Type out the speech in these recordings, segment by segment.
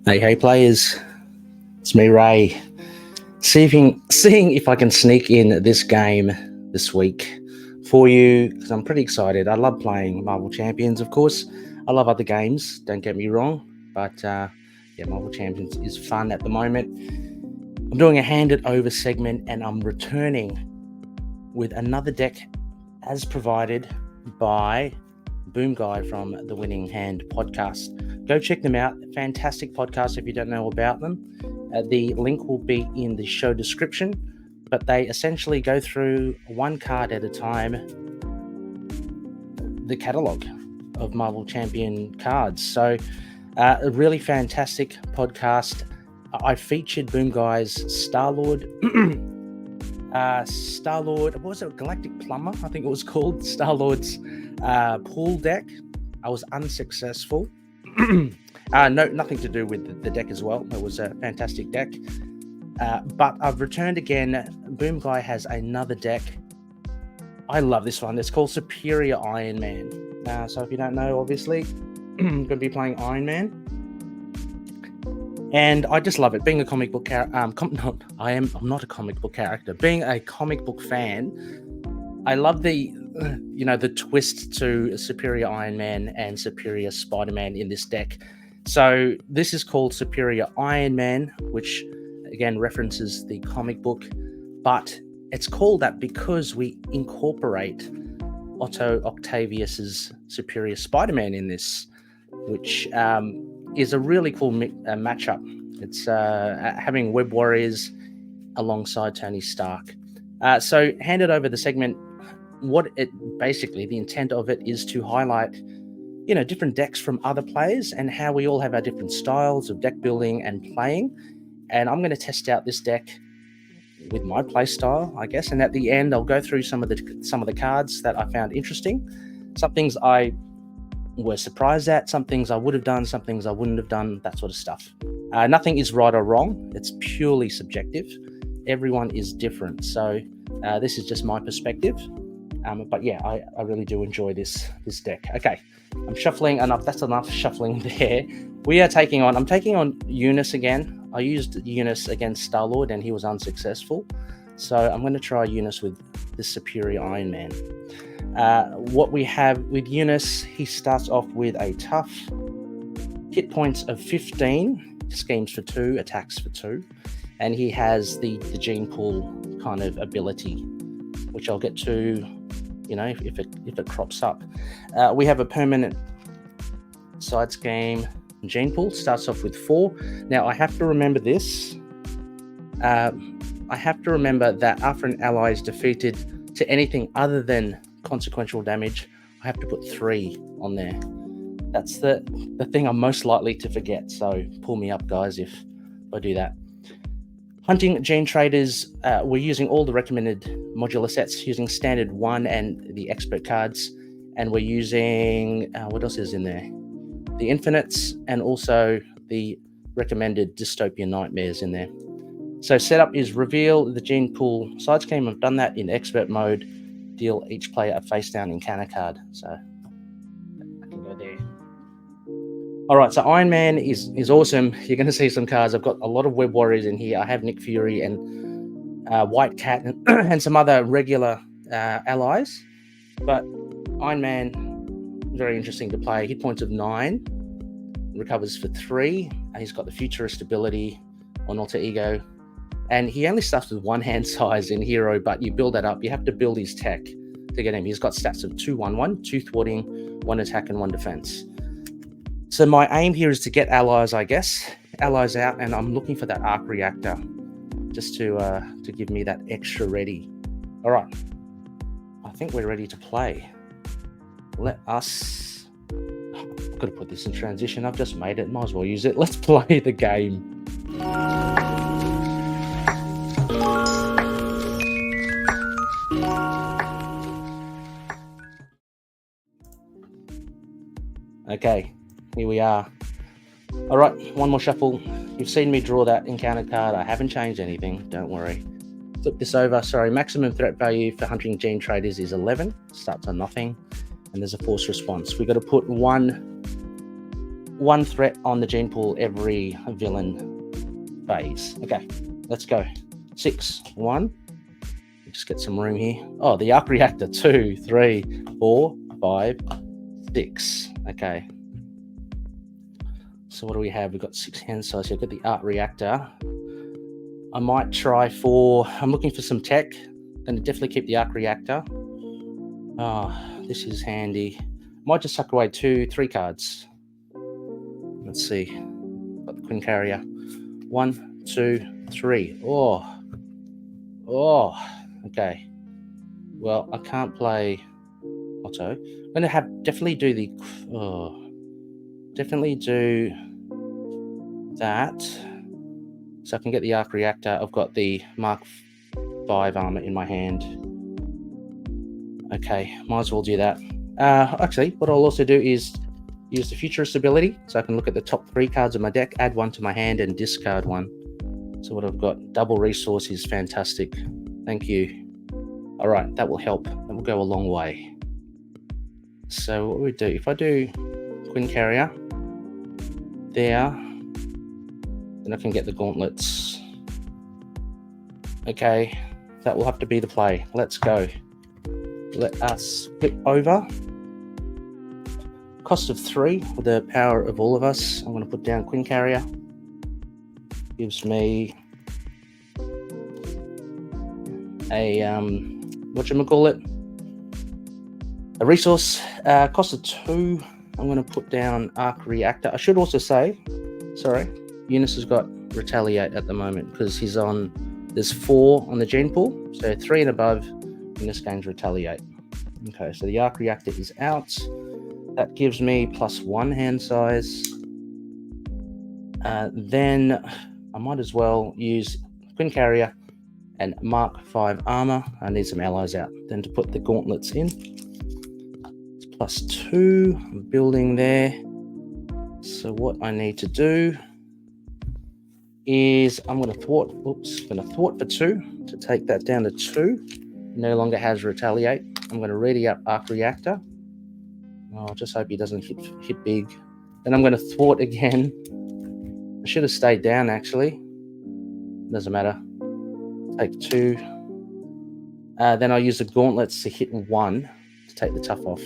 Hey players, it's me Ray. Seeing if I can sneak in this game this week for you, because I'm pretty excited. I love playing Marvel Champions, of course. I love other games, don't get me wrong, but Marvel Champions is fun at the moment. I'm doing a Hand It Over segment, and I'm returning with another deck as provided by BOOMGUY from the Winning Hand podcast. Go check them out. Fantastic podcast if you don't know about them. The link will be in the show description, but they essentially go through one card at a time the catalogue of Marvel Champion cards. So a really fantastic podcast. I featured BOOMGUY's Star-Lord, what was it? Galactic Plumber, I think it was called. Star-Lord's pool deck. I was unsuccessful. Nothing to do with the deck as well. It was a fantastic deck. But I've returned again. BOOMGUY has another deck. I love this one. It's called Superior Iron Man. So if you don't know, obviously, I'm going to be playing Iron Man. And I just love it. Being a comic book character, I'm not a comic book character. Being a comic book fan, I love the twist to Superior Iron Man and Superior Spider-Man in this deck. So this is called Superior Iron Man, which again references the comic book, but it's called that because we incorporate Otto Octavius's Superior Spider-Man in this, which is a really cool matchup. It's having Web Warriors alongside Tony Stark. So handed over the segment. The intent of it is to highlight, different decks from other players and how we all have our different styles of deck building and playing. And I'm going to test out this deck with my play style, I guess. And at the end, I'll go through some of the cards that I found interesting. Some things I were surprised at, some things I would have done, some things I wouldn't have done, that sort of stuff. Nothing is right or wrong. It's purely subjective. Everyone is different. So this is just my perspective. But yeah, I really do enjoy this deck. Okay, I'm shuffling enough. That's enough shuffling there. I'm taking on Unus again. I used Unus against Star-Lord and he was unsuccessful. So I'm going to try Unus with the Superior Iron Man. What we have with Unus, he starts off with a tough hit points of 15, schemes for 2, attacks for 2. And he has the gene pool kind of ability, which I'll get to, if it crops up. We have a permanent side scheme. Gene pool starts off with 4. Now I have to remember this. I have to remember that after an ally is defeated to anything other than consequential damage, I have to put 3 on there. That's the thing I'm most likely to forget. So pull me up, guys, if I do that. Hunting Gene Traders, we're using all the recommended modular sets, using Standard 1 and the Expert cards. And we're using, what else is in there? The Infinites and also the recommended Dystopian Nightmares in there. So setup is reveal the Gene Pool side scheme. I've done that in Expert mode. Deal each player a face down encounter card. So I can go there. All right, so Iron Man is awesome. You're going to see some cards. I've got a lot of Web Warriors in here. I have Nick Fury and White Cat and some other regular allies. But Iron Man, very interesting to play. Hit points of 9, recovers for 3. And he's got the futurist ability on Alter Ego. And he only starts with 1 hand size in Hero, but you build that up. You have to build his tech to get him. He's got stats of 2-1-1, 2 thwarting, 1 attack, and 1 defense. So my aim here is to get allies, I guess. Allies out, and I'm looking for that arc reactor just to give me that extra ready. All right. I think we're ready to play. Let us... I've got to put this in transition. I've just made it. Might as well use it. Let's play the game. Okay, here we are. All right, one more shuffle. You've seen me draw that encounter card. I haven't changed anything, don't worry. Flip this over. Sorry, maximum threat value for hunting Gene Traders is 11. Starts on nothing. And there's a force response. We've got to put 1 1 threat on the gene pool every villain phase. Okay, let's go. 6, 1. Just get some room here. Oh, the arc reactor. 2, 3, 4, 5, 6. Okay. So what do we have? We've got 6 hand size. I've got the arc reactor. I might try for. I'm looking for some tech. Gonna definitely keep the arc reactor. Oh, this is handy. Might just tuck away 2, 3 cards. Let's see. Got the Queen Carrier. 1, 2, 3. Oh. Okay. Well, I can't play Otto. I'm gonna definitely do the. Definitely do that, so I can get the arc reactor. I've got the Mark 5 armor in my hand. Okay, might as well do that. Actually, what I'll also do is use the Futurist ability, so I can look at the top 3 cards of my deck, add 1 to my hand, and discard 1. So what I've got, double resource, is fantastic. Thank you. All right, that will help. That will go a long way. So what we do, if I do Queen Carrier there, then I can get the gauntlets. Okay, that will have to be the play. Let's go. Let us flip over. Cost of 3 with the power of all of us. I'm going to put down Queen Carrier. Gives me a whatchamacallit, a resource. Cost of 2. I'm going to put down Arc Reactor. I should also say, sorry, Unus has got Retaliate at the moment because he's on. There's 4 on the gene pool, so 3 and above, Unus gains Retaliate. Okay, so the Arc Reactor is out. That gives me +1 hand size. Then I might as well use Queen Carrier and Mark 5 armor. I need some allies out. Then to put the gauntlets in. It's +2, building there. So what I need to do is I'm going to thwart. For 2 to take that down to 2. No longer has Retaliate. I'm going to ready up Arc Reactor. Oh, just hope he doesn't hit big. Then I'm going to thwart again. I should have stayed down actually. Doesn't matter. Take 2. Then I'll use the gauntlets to hit 1 to take the tough off.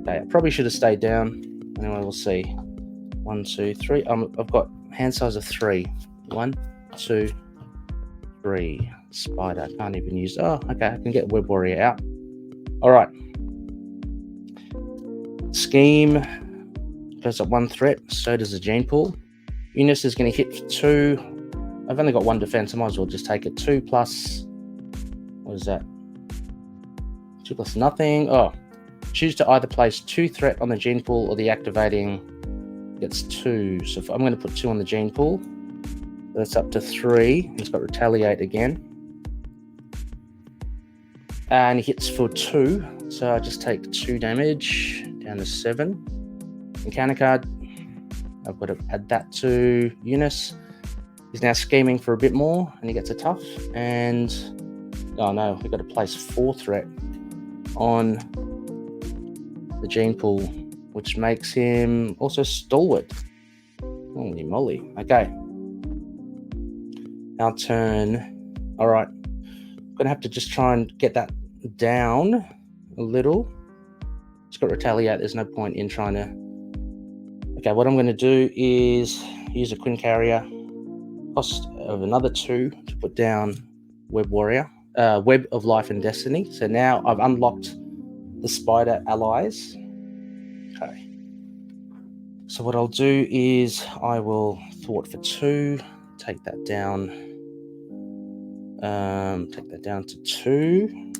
Okay, I probably should have stayed down. Anyway, we'll see. 1, 2, 3. I've got hand size of 3. 1, 2, 3. Spider. I can't even use. Oh, okay. I can get Web Warrior out. All right. Scheme goes up 1 threat. So does the gene pool. Unus is going to hit for 2. I've only got 1 defense. I might as well just take it. 2 plus. What is that? 2 plus nothing. Oh. Choose to either place 2 threat on the gene pool or the activating gets 2. So I'm going to put 2 on the gene pool. That's up to 3. He's got Retaliate again. And he hits for 2. So I just take 2 damage down to 7. Encounter card. I've got to add that to Unus. He's now scheming for a bit more and he gets a tough. And oh no, we've got to place 4 threat on the gene pool, which makes him also stalwart. Holy moly. Okay. Our turn. All right. Gonna have to just try and get that down a little. It's got Retaliate. There's no point in trying to. Okay, what I'm going to do is use a Queen Carrier. Cost of another 2 to put down Web Warrior. Web of Life and Destiny. So now I've unlocked the spider allies. Okay. So what I'll do is I will thwart for 2. Take that down. Take that down to 2.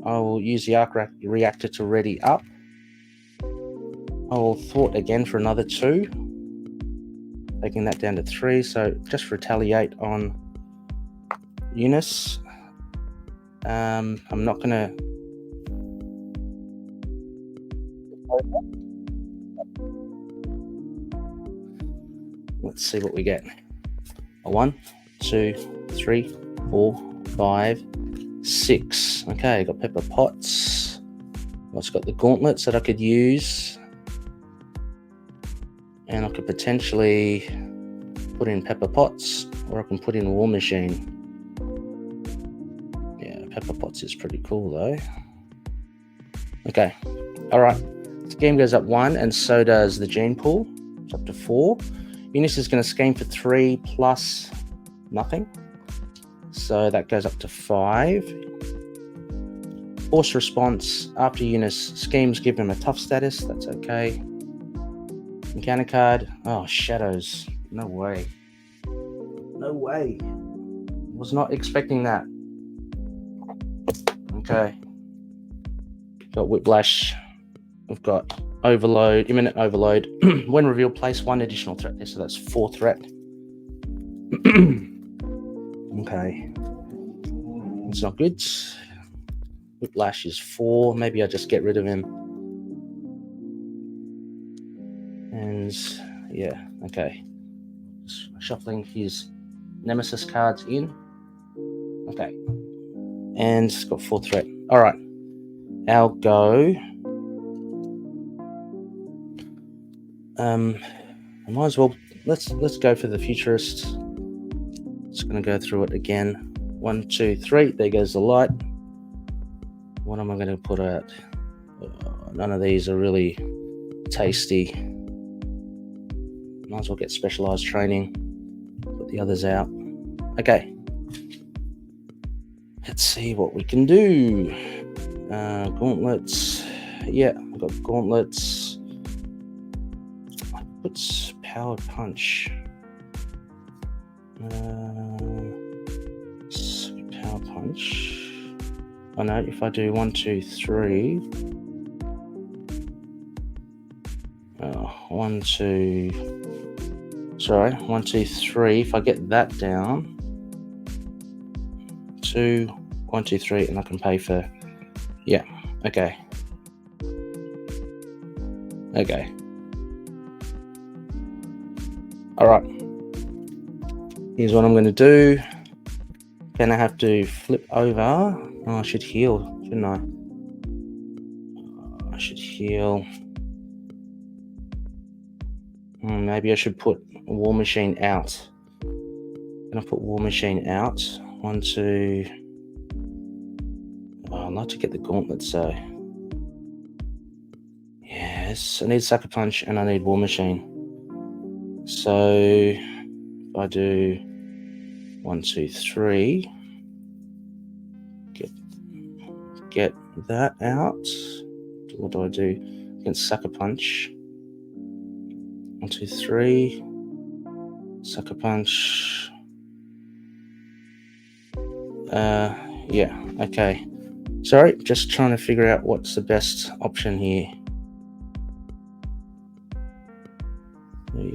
I will use the Arc Reactor to ready up. I will thwart again for another 2. Taking that down to 3. So just Retaliate on Unus. I'm not going to. Let's see what we get. A 1, 2, 3, 4, 5, 6. Okay, got Pepper Pots. I've got the gauntlets that I could use. And I could potentially put in pepper pots, or I can put in War Machine. Yeah, pepper pots is pretty cool though. Okay, all right. The game goes up 1, and so does the gene pool. It's up to 4. Unus is going to scheme for 3 plus nothing. So that goes up to 5. Force response. After Unus schemes, give him a tough status. That's okay. Encounter card. Oh, shadows. No way. No way. Was not expecting that. Okay. Got Whiplash. We've got Overload, Imminent Overload. When revealed, place 1 additional threat there, so that's 4 threat. Okay. It's not good. Whiplash is 4. Maybe I just get rid of him. And yeah, okay. Just shuffling his Nemesis cards in. Okay. And it's got 4 threat. All right. I'll go. I might as well. Let's go for the Futurist. Just gonna go through it again. 1, 2, 3. There goes the light. What am I going to put out? None of these are really tasty. Might as well get specialized training. Put the others out. Okay. Let's see what we can do. Gauntlets. Yeah, I've got gauntlets. What's powered punch? Power punch. Oh no, if I do 1, 2, 3. 1, 2. Sorry, 1, 2, 3. If I get that down. 2, 1, 2, 3, and I can pay for. Yeah. Okay. Okay. All right. Here's what I'm going to do. Then I have to flip over. Oh, I should heal, shouldn't I? I should heal. Maybe I should put War Machine out. Gonna put War Machine out. 1, 2. Oh, I'd like to get the gauntlets, so. Yes, I need Sucker Punch and I need War Machine. So if I do 1, 2, 3. Get that out. What do I do? Against Sucker Punch. 1, 2, 3. Sucker Punch. Yeah, okay. Sorry, just trying to figure out what's the best option here.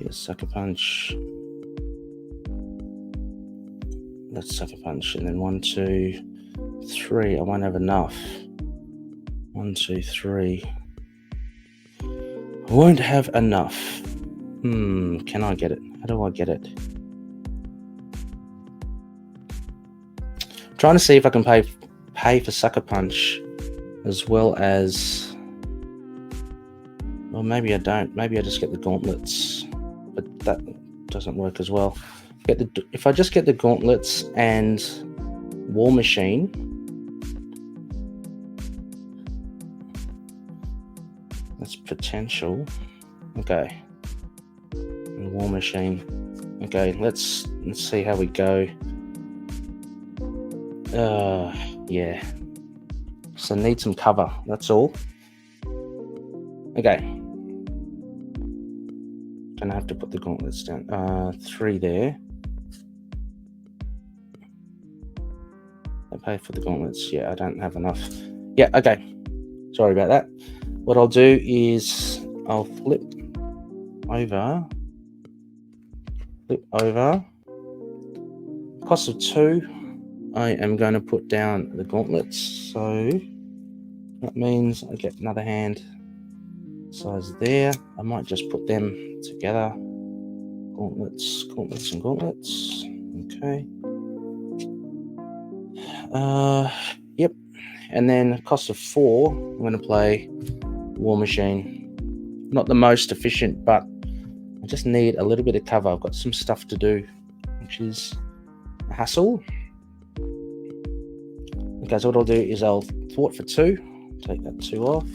Sucker Punch. That's Sucker Punch, and then 1, 2, 3. I won't have enough. 1, 2, 3. I won't have enough. Can I get it? How do I get it? I'm trying to see if I can pay for Sucker Punch as well as. Well, maybe I don't. Maybe I just get the gauntlets, but that doesn't work as well. If I just get the gauntlets and War Machine. That's potential. Okay. And War Machine. Okay, let's see how we go. Yeah. So need some cover. That's all. Okay. Gonna have to put the gauntlets down. 3 there. I pay for the gauntlets. Yeah, I don't have enough. Yeah, okay. Sorry about that. What I'll do is I'll flip over. Cost of 2. I am going to put down the gauntlets. So that means I get another hand size there. I might just put them together. Gauntlets, and gauntlets. Okay. Yep. And then cost of 4, I'm going to play War Machine. Not the most efficient, but I just need a little bit of cover. I've got some stuff to do, which is a hassle. Okay, so what I'll do is I'll thwart for 2, take that 2 off,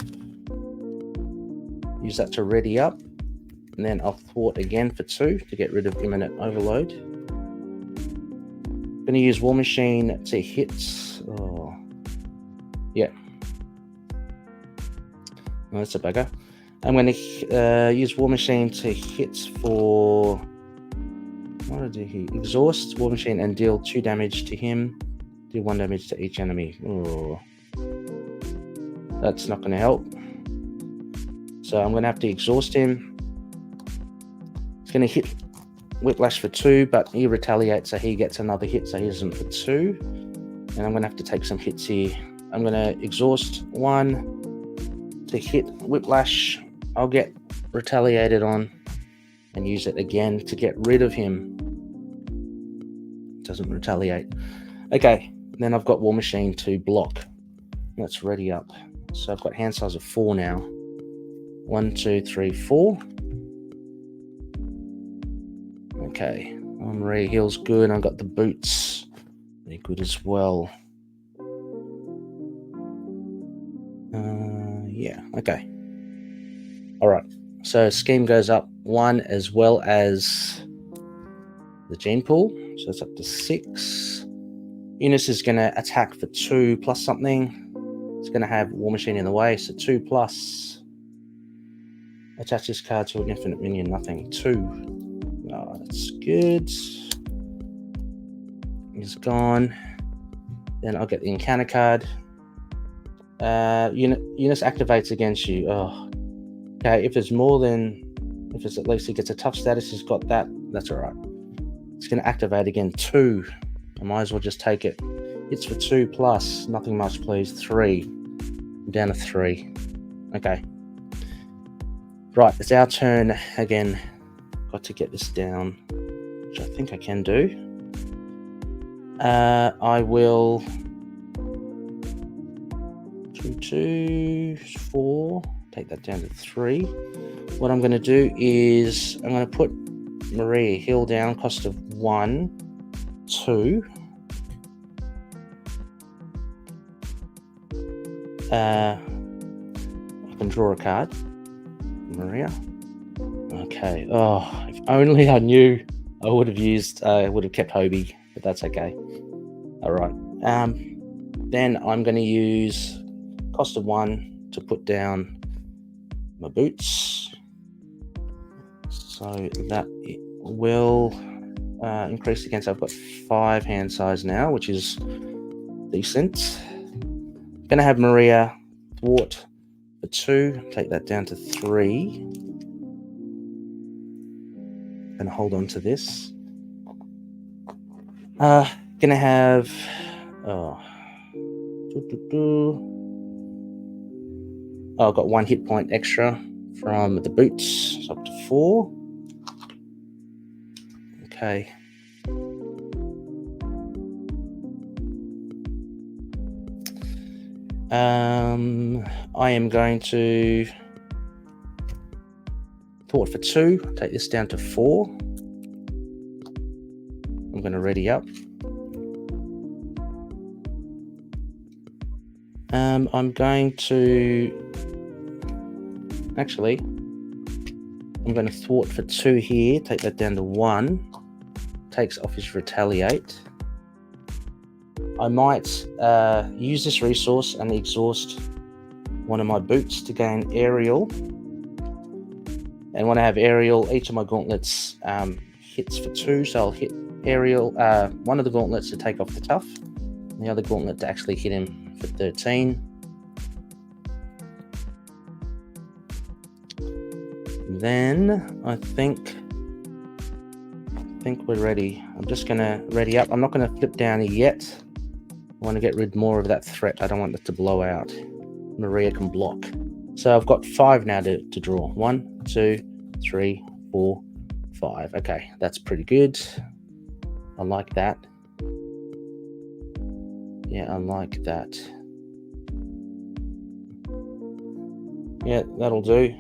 use that to ready up, and then I'll thwart again for 2 to get rid of imminent overload. I'm going to use War Machine to hit. Oh, yeah. No, that's a bugger. I'm going to use War Machine to hit for. What did he? Exhaust War Machine and deal 2 damage to him. Do 1 damage to each enemy. Oh, that's not going to help. So I'm going to have to exhaust him. He's going to hit Whiplash for 2, but he retaliates, so he gets another hit, so he isn't for 2. And I'm going to have to take some hits here. I'm going to exhaust 1 to hit Whiplash. I'll get retaliated on and use it again to get rid of him. Doesn't retaliate. Okay, then I've got War Machine to block. Let's ready up. So I've got hand size of 4 now. 1, 2, 3, 4. Okay, Maria heals good. I've got the boots. They're good as well. Yeah, okay. All right, so scheme goes up 1 as well as the gene pool. So it's up to 6. Unus is going to attack for 2 plus something. It's going to have War Machine in the way, so 2 plus. Attach this card to an infinite minion, nothing. 2. Oh, that's good. He's gone. Then I'll get the encounter card. Unus activates against you. Oh, okay. If it's at least he gets a tough status, he's got that. That's all right. It's going to activate again. 2. I might as well just take it. It's for 2 plus. Nothing much, please. 3. I'm down to 3. Okay. Right, it's our turn again. Got to get this down, which I think I can do. I will 2, 4, take that down to 3. What I'm going to do is I'm going to put Maria heal down, cost of 1, 2. I can draw a card. Maria. Okay. Oh, if only I knew, I would have kept Hobie, but that's okay. All right. Then I'm going to use cost of 1 to put down my boots. So that will increase again. So I've got 5 hand size now, which is decent. Going to have Maria thwart for 2. Take that down to 3. And hold on to this. Gonna have I've got 1 hit point extra from the boots, so up to 4. Okay. I am going to thwart for 2. Take this down to 4. I'm going to ready up. I'm going to thwart for 2 here. Take that down to 1. Takes off his retaliate. I might use this resource and exhaust one of my boots to gain aerial. And when I have aerial, each of my gauntlets hits for 2. So I'll hit aerial, one of the gauntlets to take off the tough, and the other gauntlet to actually hit him for 13. Then I think we're ready. I'm just going to ready up. I'm not going to flip down yet. I want to get rid more of that threat. I don't want it to blow out. Maria can block. So I've got 5 now to draw. 1, 2, 3, 4, 5. Okay, that's pretty good. I like that. Yeah, I like that. Yeah, that'll do.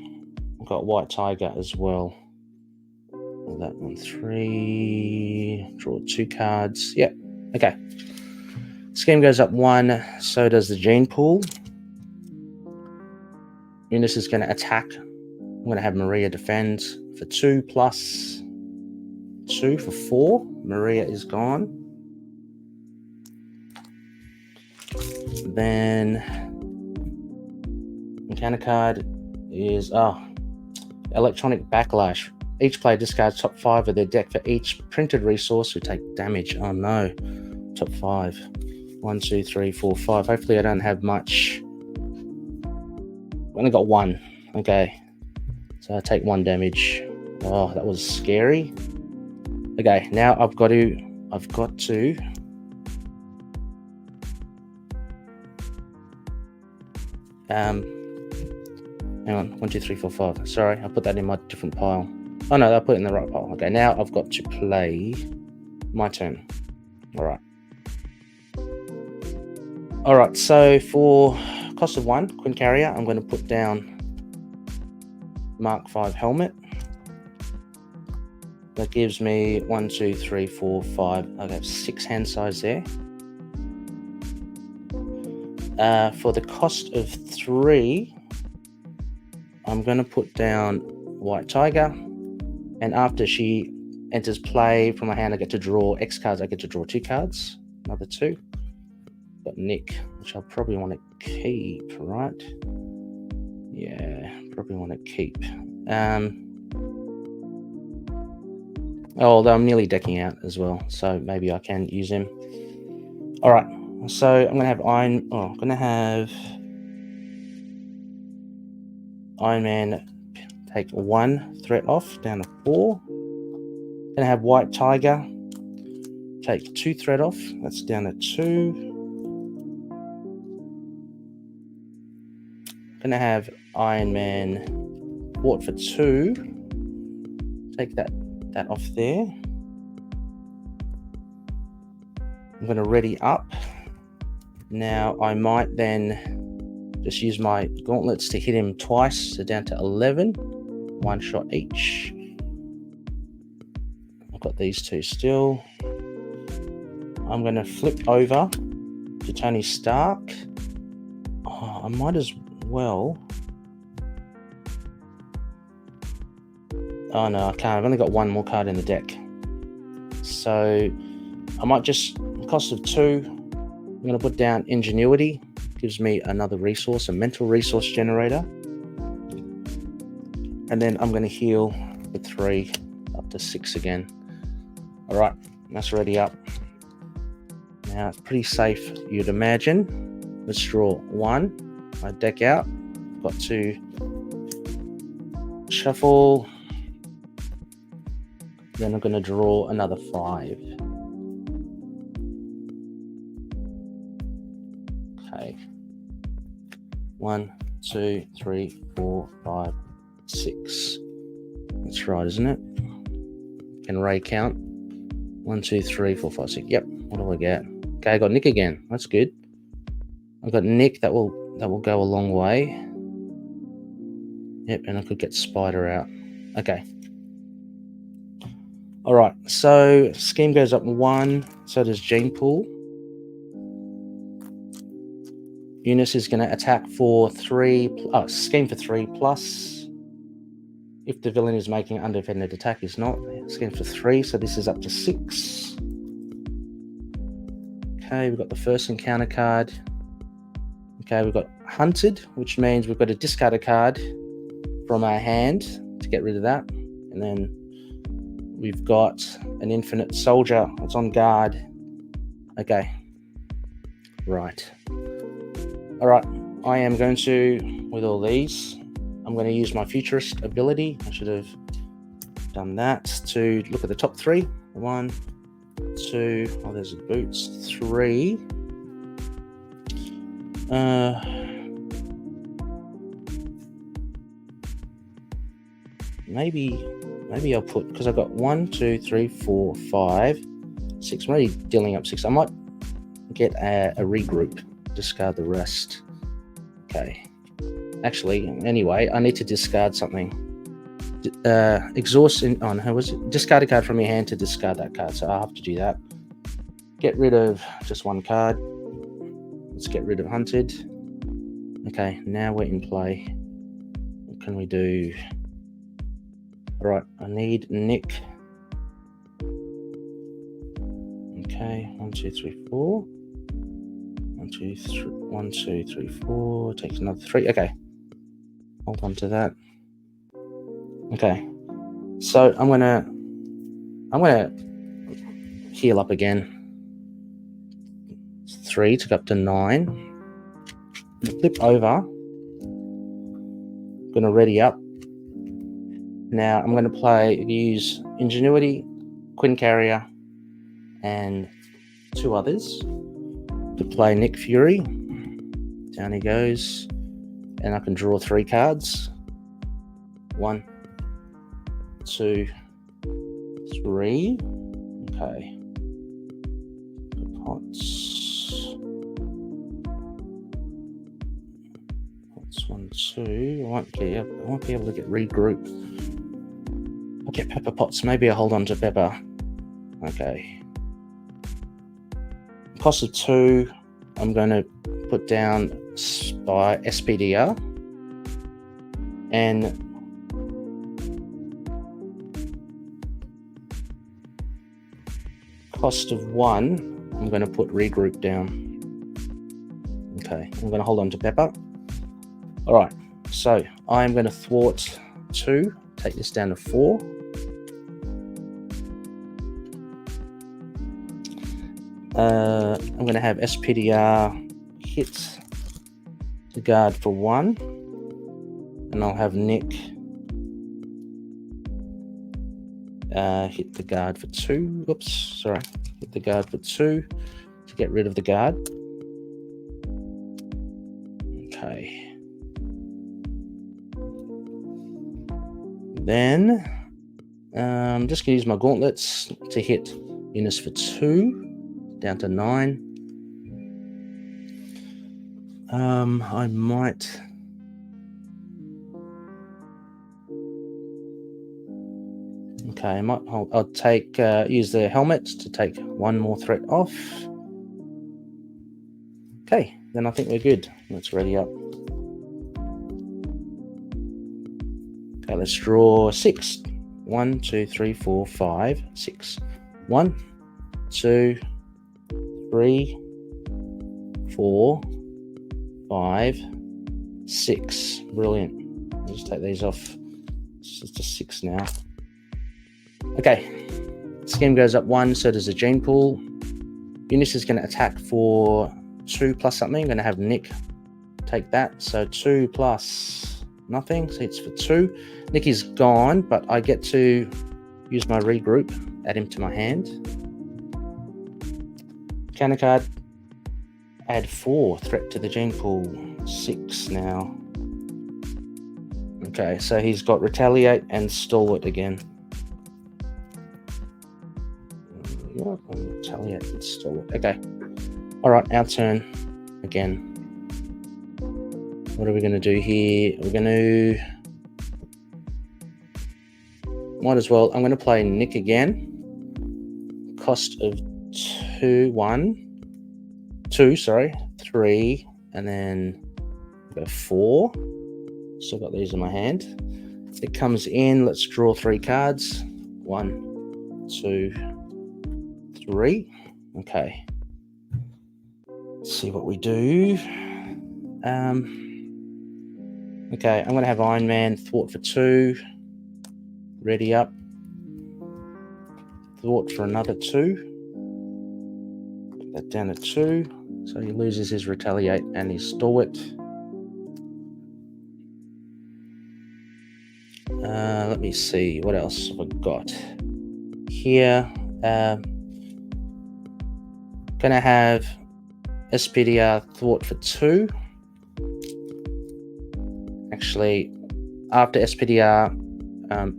I've got White Tiger as well. Well, that one 3. Draw 2 cards. Yep. Okay. Scheme goes up 1. So does the gene pool. Unus is going to attack. I'm going to have Maria defend for 2 plus 2 for 4. Maria is gone. Then encounter card is electronic backlash. Each player discards top 5 of their deck for each printed resource who take damage. Oh no. Top 5. 1, 2, 3, 4, 5. Hopefully I don't have much. I've only got 1. Okay. So I take 1 damage. Oh, that was scary. Okay, now I've got to hang on, 1, 2, 3, 4, 5. Sorry, I put that in my different pile. Oh no, I put it in the right pile. Okay, now I've got to play my turn. Alright, so for cost of 1, Queen Carrier, I'm going to put down Mark 5 helmet. That gives me 1, 2, 3, 4, 5. I have 6 hand size there. For the cost of 3, I'm going to put down White Tiger. And after she enters play from my hand, I get to draw X cards. I get to draw 2 cards. Another 2. Got Nick, which I'll probably want to keep, right? Yeah, probably want to keep. Although I'm nearly decking out as well, so maybe I can use him. All right, so I'm gonna have Iron Man take 1 threat off, down to 4. Gonna have White Tiger take 2 threat off, that's down to 2. Gonna have Iron Man bought for 2. Take that off there. I'm going to ready up. Now I might then just use my gauntlets to hit him twice, so down to 11. 1 shot each. I've got these 2 still. I'm going to flip over to Tony Stark. Oh, I might as well. Oh no, I can't. I've only got 1 more card in the deck. So I might just, cost of 2, I'm going to put down Ingenuity. Gives me another resource, a mental resource generator. And then I'm going to heal for 3 up to 6 again. All right, that's ready up. Now it's pretty safe, you'd imagine. Let's draw 1. I deck out. Got to shuffle. Then I'm going to draw another 5. Okay. 1, 2, 3, 4, 5, 6. That's right, isn't it? Can Ray count? 1, 2, 3, 4, 5, 6. Yep. What do I get? Okay, I got Nick again. That's good. I've got Nick. That will go a long way. Yep, and I could get Spider out. Okay. All right, so scheme goes up 1, so does Gene Pool. Unus is going to attack for 3, scheme for 3 plus. If the villain is making an undefended attack, is not. Scheme for 3, so this is up to 6. Okay, we've got the first encounter card. Okay, we've got Hunted, which means we've got to discard a card from our hand to get rid of that. And then we've got an Infinite Soldier. It's on guard. Okay. Right. All right. I am going to, with all these, I'm going to use my Futurist ability. I should have done that to look at the top 3. 1, 2. Oh, there's the boots. 3. Maybe I'll put, because I've got 1, 2, 3, 4, 5, 6. I'm already dealing up 6. I might get a regroup, discard the rest. Okay. Actually, anyway, I need to discard something. exhaust in on who was it? Discard a card from your hand to discard that card. So I'll have to do that. Get rid of just one card. Let's get rid of Hunted. Okay, now we're in play. What can we do? All right, I need Nick. Okay, 1, 2, 3, 4. 1, 2, 3, 1, 2, 3, 4. Takes another 3. Okay, hold on to that. Okay, so I'm gonna heal up again. 3 took up to 9. Flip over. Gonna ready up. Now I'm gonna use Ingenuity, Quinn Carrier, and 2 others to play Nick Fury. Down he goes, and I can draw 3 cards. 1, 2, 3. Okay. Pots. Pots 1, 2. I won't be able to get regroup. I'll get Pepper Pots. Maybe I'll hold on to Pepper. Okay. Cost of 2. I'm going to put down by SPDR. And cost of 1, I'm going to put regroup down. Okay, I'm going to hold on to Pepper. All right, so I'm going to thwart 2, take this down to 4. I'm going to have SPDR hit the guard for 1, and I'll have Nick hit the guard for 2. Oops, sorry. Hit the guard for 2 to get rid of the guard. Okay. Then I'm just going to use my gauntlets to hit Unus for 2, down to 9. I might... Okay, I'll take use the helmet to take 1 more threat off. Okay, then I think we're good. Let's ready up. Okay, let's draw 6. 1, 2, 3, 4, 5, 6. 1, 2, 3, 4, 5, 6. Brilliant. I'll just take these off. It's just a 6 now. Okay, scheme goes up 1, so does the gene pool. Unus is going to attack for 2 plus something. I'm going to have Nick take that. So 2 plus nothing, so it's for 2. Nick is gone, but I get to use my regroup, add him to my hand. Counter card, add 4, threat to the gene pool, 6 now. Okay, so he's got Retaliate and Stalwart again. Retaliate and Stalwart. Okay. Alright, our turn again. What are we going to do here? We're going to... Might as well... I'm going to play Nick again. Cost of 2, 3, and then go 4. Still got these in my hand. It comes in. Let's draw 3 cards. 1, 2, 3. Okay. Let's see what we do. Okay, I'm going to have Iron Man thwart for 2. Ready up. Thwart for another 2. Put that down to 2. So he loses his Retaliate and his Stalwart. Let me see. What else have I got? Here. Gonna have SPDR thwart for 2. Actually, after SPDR,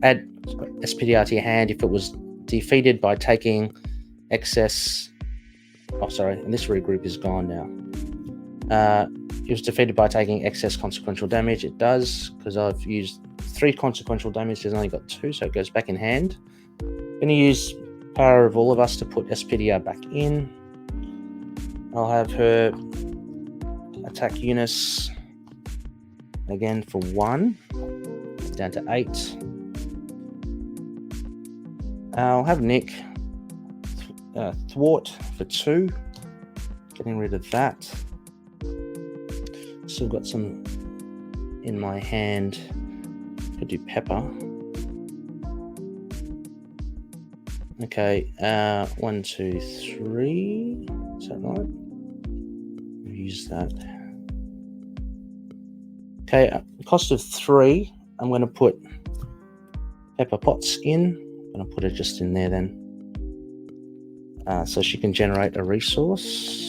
add SPDR to your hand if it was defeated by taking excess. Oh, sorry, and this regroup is gone now. It was defeated by taking excess consequential damage. It does, because I've used 3 consequential damage. There's only got 2, so it goes back in hand. I'm going to use Power of All of Us to put SPDR back in. I'll have her attack Unus again for 1. It's down to 8. I'll have Nick thwart for 2. Getting rid of that. Still got some in my hand. Could do Pepper. Okay, 1, 2, 3. Is that right? Use that. Okay, cost of 3. I'm going to put Pepper Potts in. I'm going to put it just in there then. So she can generate a resource.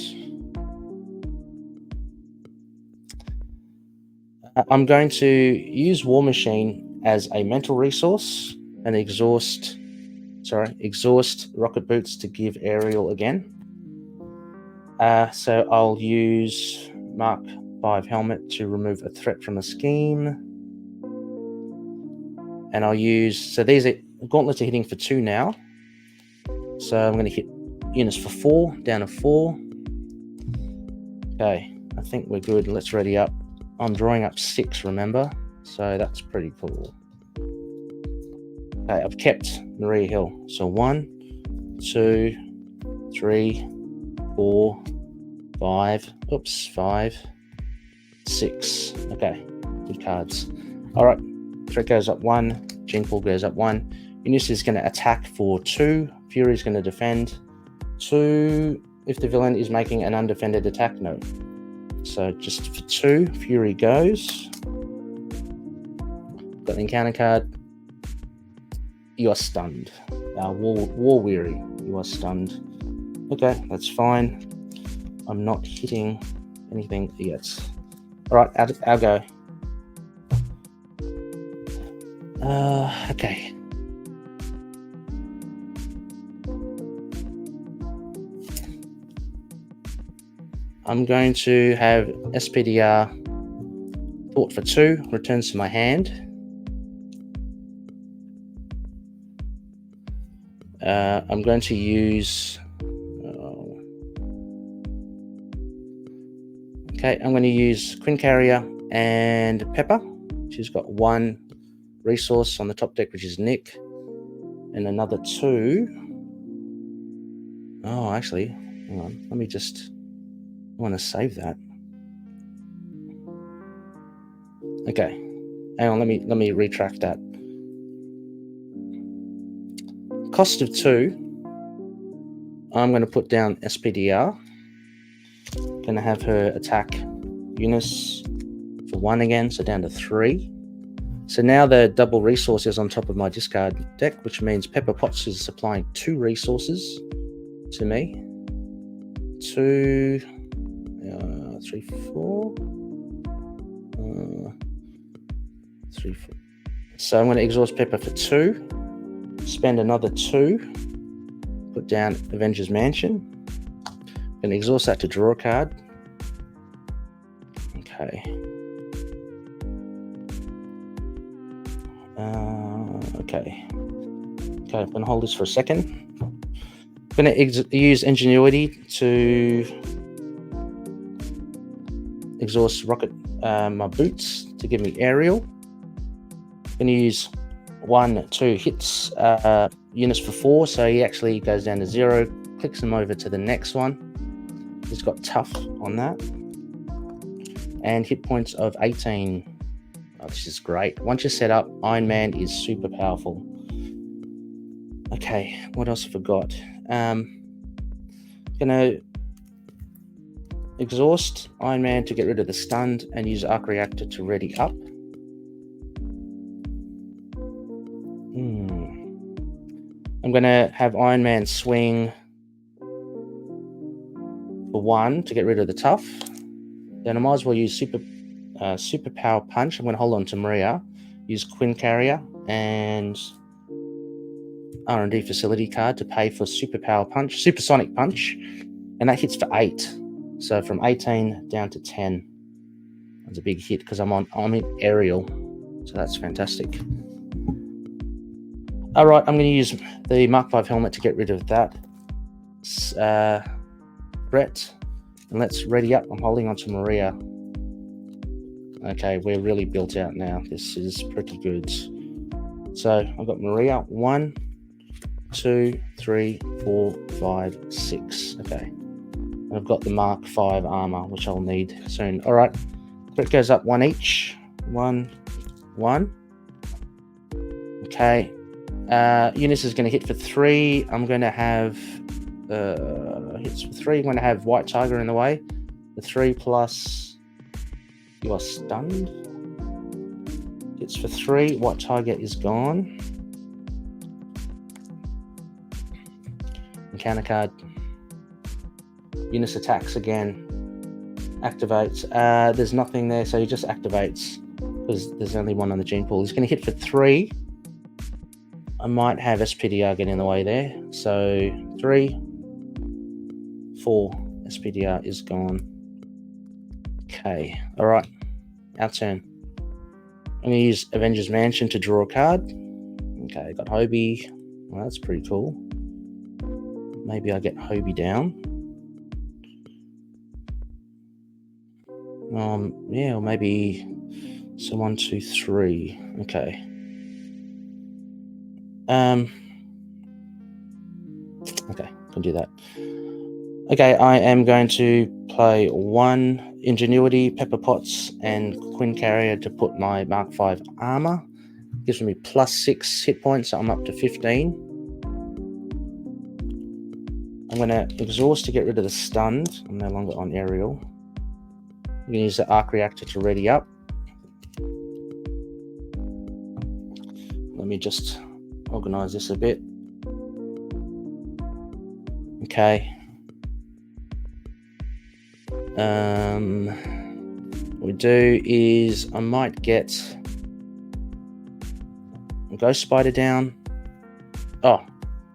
I'm going to use War Machine as a mental resource and exhaust Rocket Boots to give aerial again. So I'll use Mark 5 Helmet to remove a threat from a scheme. And I'll use, so these gauntlets are hitting for 2 now. So I'm going to hit Unus for 4, down to 4. Okay, I think we're good. Let's ready up. I'm drawing up 6, remember? So that's pretty cool. Okay, I've kept Maria Hill. So 1, 2, 3, 4, 5. Oops, 5, 6. Okay, good cards. All right, threat goes up 1. Jinpool goes up 1. Unus is going to attack for 2. Fury is going to defend 2. If the villain is making an undefended attack, no. So just for 2, Fury goes. Got an encounter card. You are stunned. War weary. You are stunned. Okay, that's fine. I'm not hitting anything yet. All right, I'll go. Okay. I'm going to have SPDR thought for 2, returns to my hand. I'm going to use... okay, I'm going to use Queen Carrier and Pepper. She's got 1 resource on the top deck, which is Nick, and another 2. Oh, actually, hang on. Let me just... I want to save that. Okay, hang on. Let me retract that. Cost of 2. I'm going to put down SPDR. Going to have her attack Unus for 1 again, so down to 3. So now the double resource is on top of my discard deck, which means Pepper Potts is supplying 2 resources to me. 2, 3, 4. 3, 4. So I'm going to exhaust Pepper for 2. Spend another 2. Put down Avengers Mansion. Going to exhaust that to draw a card. Okay. Okay. I'm going to hold this for a second. I'm going to use Ingenuity to exhaust Rocket my boots to give me aerial. I'm going to use 1, 2 hits Unus for 4, so he actually goes down to 0. Clicks him over to the next one. He's got tough on that. And hit points of 18. Oh, this is great. Once you're set up, Iron Man is super powerful. Okay, what else I forgot? Gonna exhaust Iron Man to get rid of the stunned and use Arc Reactor to ready up. I'm gonna have Iron Man swing for 1 to get rid of the tough. Then I might as well use super power punch. I'm going to hold on to Maria, use Queen Carrier and R&D facility card to pay for supersonic punch, and that hits for 8. So from 18 down to 10. That's a big hit because I'm in aerial, So that's fantastic. All right, I'm going to use the Mark 5 helmet to get rid of that threat. And let's ready up. I'm holding on to Maria. Okay, we're really built out now. This is pretty good. So I've got Maria. 1, 2, 3, 4, 5, 6. Okay. And I've got the Mark 5 armor, which I'll need soon. All right. Threat goes up 1 each. 1, 1. Okay. Unus is going to hit for 3. I'm going to have hits for 3. I'm going to have White Tiger in the way. The 3 plus you are stunned. Hits for 3. White Tiger is gone. Encounter card. Unus attacks again. Activates. There's nothing there, so he just activates because there's only one on the gene pool. He's going to hit for 3. I might have SPDR get in the way there. So 3, 4. SPDR is gone. Okay. All right. Our turn. I'm going to use Avengers Mansion to draw a card. Okay. I got Hobie. Well, that's pretty cool. Maybe I get Hobie down. Yeah, or maybe so 1, 2, 3. Okay. Okay, can do that. Okay, I am going to play 1 Ingenuity, Pepper Potts, and Quinn Carrier to put my Mark 5 armor. Gives me plus 6 hit points, so I'm up to 15. I'm going to exhaust to get rid of the stunned. I'm no longer on aerial. I'm going to use the arc reactor to ready up. Let me just organize this a bit. Okay. What we do is I might get a Ghost Spider down. Oh,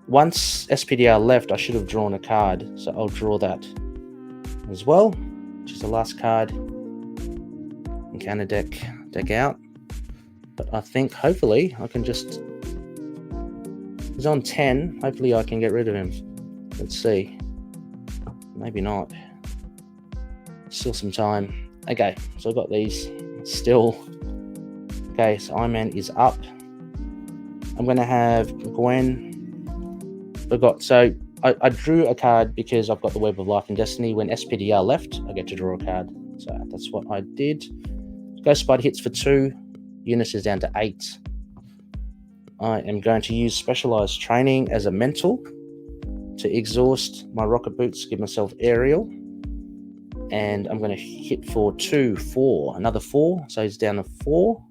once SPDR left, I should have drawn a card, so I'll draw that as well, which is the last card. Encounter deck out. But I think hopefully I can just... He's on 10. Hopefully I can get rid of him. Let's see. Maybe not. Still some time. Okay, so I've got these still. Okay, so Iron Man is up. I'm going to have Gwen. So I drew a card because I've got the Web of Life and Destiny. When SPDR left, I get to draw a card. So that's what I did. Ghost Spider hits for 2. Unus is down to 8. I am going to use Specialized Training as a mental to exhaust my rocket boots, give myself aerial. And I'm going to hit for 2, 4, another 4. So he's down to 4.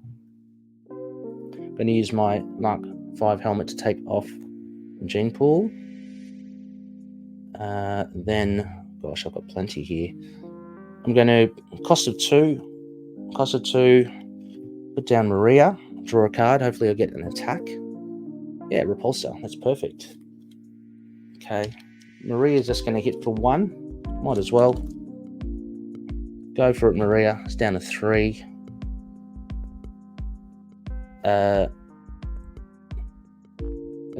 I'm going to use my Mark 5 helmet to take off the gene pool. Then, gosh, I've got plenty here. I'm going to cost of 2, put down Maria, draw a card. Hopefully I'll get an attack. Yeah, Repulsor. That's perfect. Okay. Maria's just going to hit for 1. Might as well. Go for it, Maria. It's down to 3. Gonna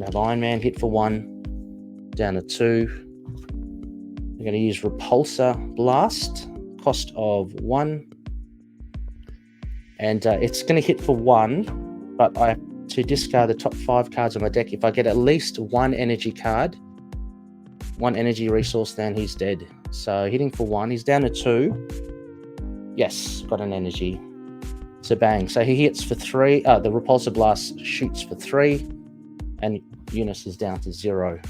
have Iron Man hit for 1. Down to 2. I'm going to use Repulsor Blast. Cost of 1. And it's going to hit for 1, but I have to discard the top 5 cards on my deck. If I get at least 1 energy card, 1 energy resource, then he's dead. So hitting for 1, he's down to 2. Yes, got an energy. So bang. So he hits for 3. The Repulsor Blast shoots for 3, and Unus is down to 0.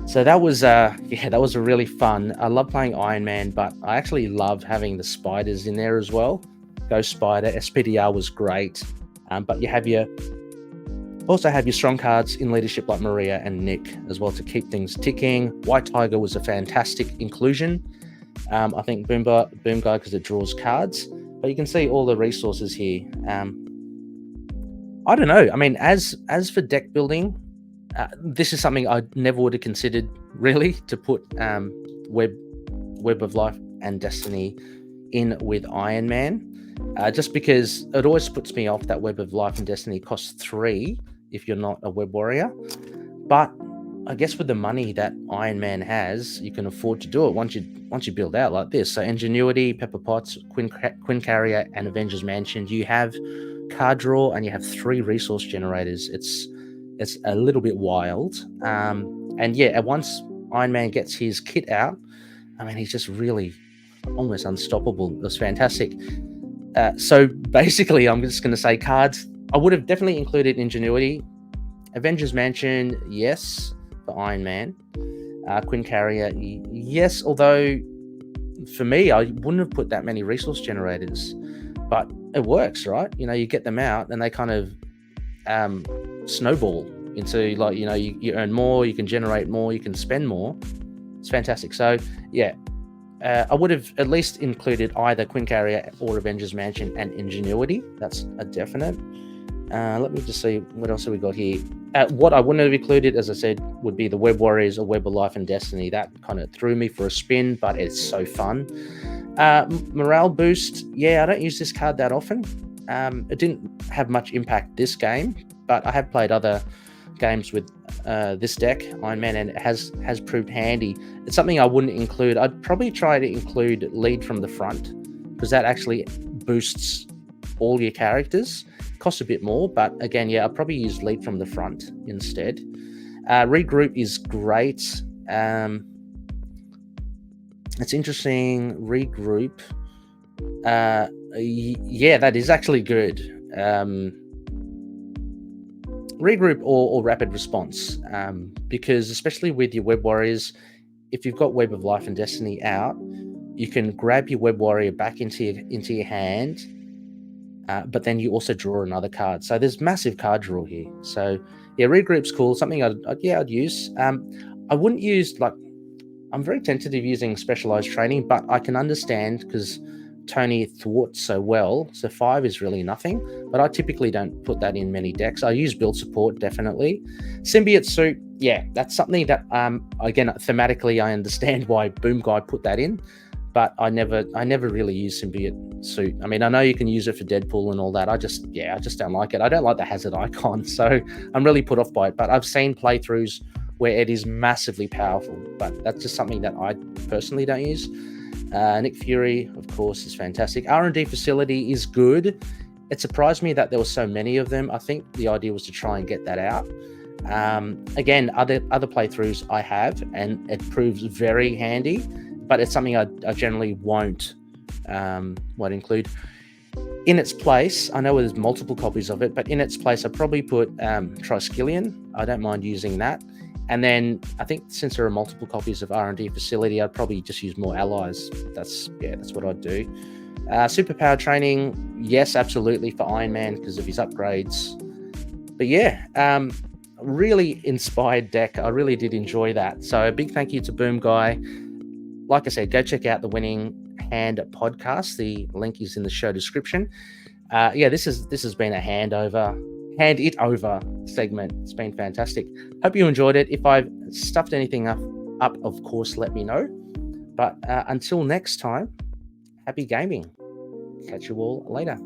So that was that was really fun. I love playing Iron Man, but I actually loved having the spiders in there as well. Ghost Spider, SPDR was great, but you have your strong cards in leadership like Maria and Nick as well to keep things ticking. White Tiger was a fantastic inclusion. I think Boomguy because it draws cards, but you can see all the resources here. I don't know. I mean, as for deck building. This is something I never would have considered, really, to put Web of Life and Destiny in with Iron Man. just because it always puts me off that Web of Life and Destiny costs 3 if you're not a Web Warrior. But I guess with the money that Iron Man has, you can afford to do it once you build out like this. So Ingenuity, Pepper Potts, Quinn Carrier, and Avengers Mansion. You have card draw and you have 3 resource generators. It's a little bit wild. And yeah, once Iron Man gets his kit out, I mean, he's just really almost unstoppable. It was fantastic. So basically, I'm just going to say cards. I would have definitely included Ingenuity. Avengers Mansion, yes, for Iron Man. Quinn Carrier, yes, although for me, I wouldn't have put that many resource generators, but it works, right? You get them out and they kind of snowball into, like, you earn more, you can generate more, you can spend more. It's fantastic. So yeah, I would have at least included either Quinn Carrier or Avengers Mansion and Ingenuity. That's a definite. Let me just see what else have we got here. What I wouldn't have included, as I said, would be the Web Warriors or Web of Life and Destiny. That kind of threw me for a spin, but it's so fun. Morale boost, yeah, I don't use this card that often. It didn't have much impact this game, but I have played other games with this deck, Iron Man, and it has proved handy. It's something I wouldn't include. I'd probably try to include Lead from the Front, because that actually boosts all your characters. Costs a bit more, but again, yeah, I'll probably use Lead from the Front instead. Regroup is great. It's interesting. Regroup. Yeah, that is actually good. Regroup or Rapid Response, because especially with your Web Warriors, if you've got Web of Life and Destiny out, you can grab your Web Warrior back into your hand. But then you also draw another card. So there's massive card draw here. So yeah, Regroup's cool. Something I'd use. I wouldn't use, like, I'm very tentative using Specialized Training, but I can understand because Tony thwarts so well. So 5 is really nothing, but I typically don't put that in many decks. I use Build Support, definitely. Symbiote Suit, yeah, that's something that, again, thematically, I understand why BOOMGUY put that in, but I never really use Symbiote Suit. I mean, I know you can use it for Deadpool and all that. I just don't like it. I don't like the hazard icon, so I'm really put off by it. But I've seen playthroughs where it is massively powerful, but that's just something that I personally don't use. Nick Fury, of course, is fantastic. R&D Facility is good. It surprised me that there were so many of them. I think the idea was to try and get that out. Again, other playthroughs I have, and it proves very handy, but it's something I generally won't include. In its place, I know there's multiple copies of it, but in its place, I probably put Triskelion. I don't mind using that. And then I think since there are multiple copies of R&D Facility, I'd probably just use more allies. That's what I'd do. Superpower Training, yes, absolutely, for Iron Man because of his upgrades. But yeah, really inspired deck. I really did enjoy that. So a big thank you to BOOMGUY. Like I said, go check out the Winning Hand podcast. The link is in the show description. This has been a hand it over segment. It's been fantastic. Hope you enjoyed it. If I've stuffed anything up, of course, let me know. But until next time, happy gaming. Catch you all later.